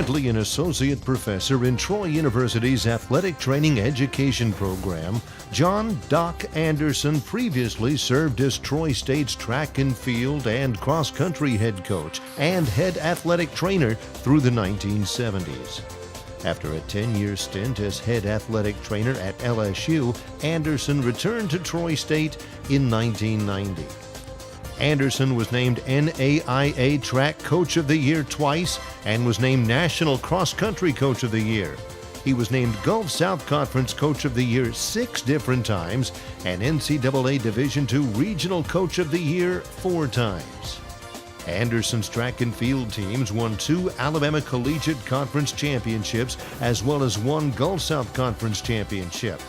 currently an associate professor in Troy University's athletic training education program, John "Doc" Anderson previously served as Troy State's track and field and cross-country head coach and head athletic trainer through the 1970s. After a 10-year stint as head athletic trainer at LSU, Anderson returned to Troy State in 1990. Anderson was named NAIA Track Coach of the Year twice and was named National Cross Country Coach of the Year. He was named Gulf South Conference Coach of the Year 6 different times and NCAA Division II Regional Coach of the Year 4 times. Anderson's track and field teams won 2 Alabama Collegiate Conference championships as well as 1 Gulf South Conference championship.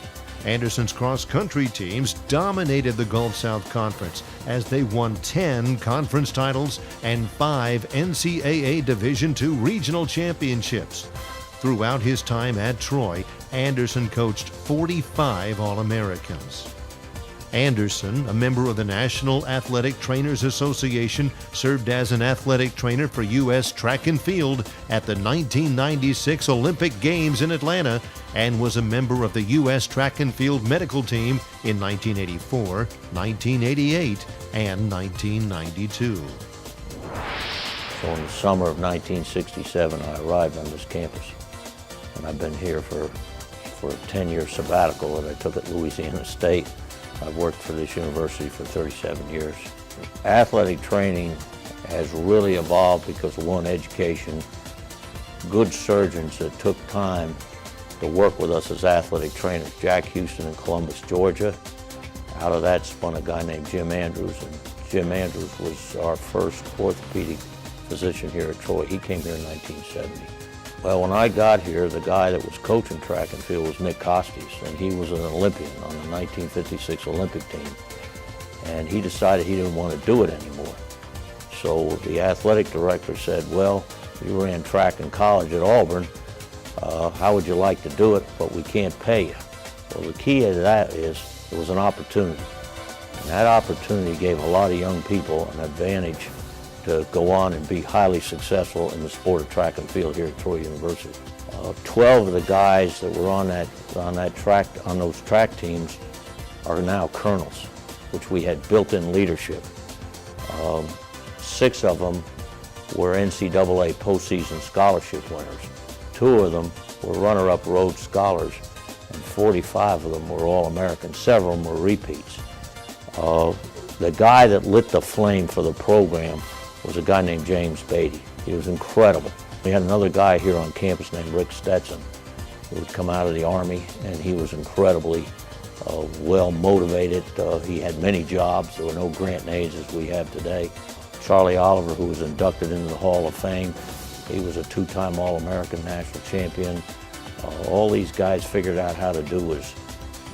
Anderson's cross-country teams dominated the Gulf South Conference as they won 10 conference titles and 5 NCAA Division II regional championships. Throughout his time at Troy, Anderson coached 45 All-Americans. Anderson, a member of the National Athletic Trainers Association, served as an athletic trainer for U.S. track and field at the 1996 Olympic Games in Atlanta and was a member of the U.S. track and field medical team in 1984, 1988, and 1992. So in the summer of 1967, I arrived on this campus, and I've been here for a 10-year sabbatical that I took at Louisiana State. I've worked for this university for 37 years. Athletic training has really evolved because of one, education, good surgeons that took time to work with us as athletic trainers. Jack Houston in Columbus, Georgia. Out of that spun a guy named Jim Andrews, and Jim Andrews was our first orthopedic physician here at Troy. He came here in 1970. Well, when I got here, the guy that was coaching track and field was Nick Costes, and he was an Olympian on the 1956 Olympic team. And he decided he didn't want to do it anymore. So the athletic director said, well, you ran track in college at Auburn, how would you like to do it, but we can't pay you. Well, the key to that is it was an opportunity. And that opportunity gave a lot of young people an advantage to go on and be highly successful in the sport of track and field here at Troy University. 12 of the guys that were on those track teams are now colonels, which we had built-in leadership. 6 of them were NCAA postseason scholarship winners. 2 of them were runner-up Rhodes Scholars, and 45 of them were All-Americans. Several of them were repeats. The guy that lit the flame for the program was a guy named James Beatty. He was incredible. We had another guy here on campus named Rick Stetson, who had come out of the Army, and he was incredibly well motivated. He had many jobs. There were no grant and aids as we have today. Charlie Oliver, who was inducted into the Hall of Fame, he was a 2-time All-American national champion. All these guys figured out how to do was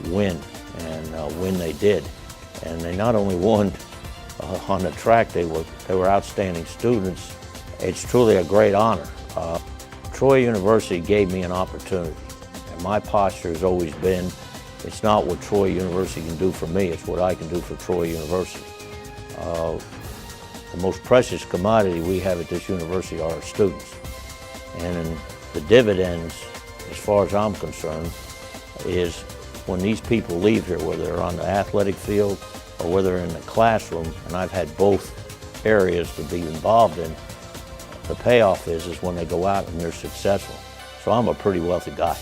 win, and win they did. And they not only won on the track, they were outstanding students. It's truly a great honor. Troy University gave me an opportunity, and my posture has always been, it's not what Troy University can do for me, it's what I can do for Troy University. The most precious commodity we have at this university are our students. And the dividends, as far as I'm concerned, is when these people leave here, whether they're on the athletic field or whether they're in the classroom, and I've had both areas to be involved in, the payoff is when they go out and they're successful. So I'm a pretty wealthy guy.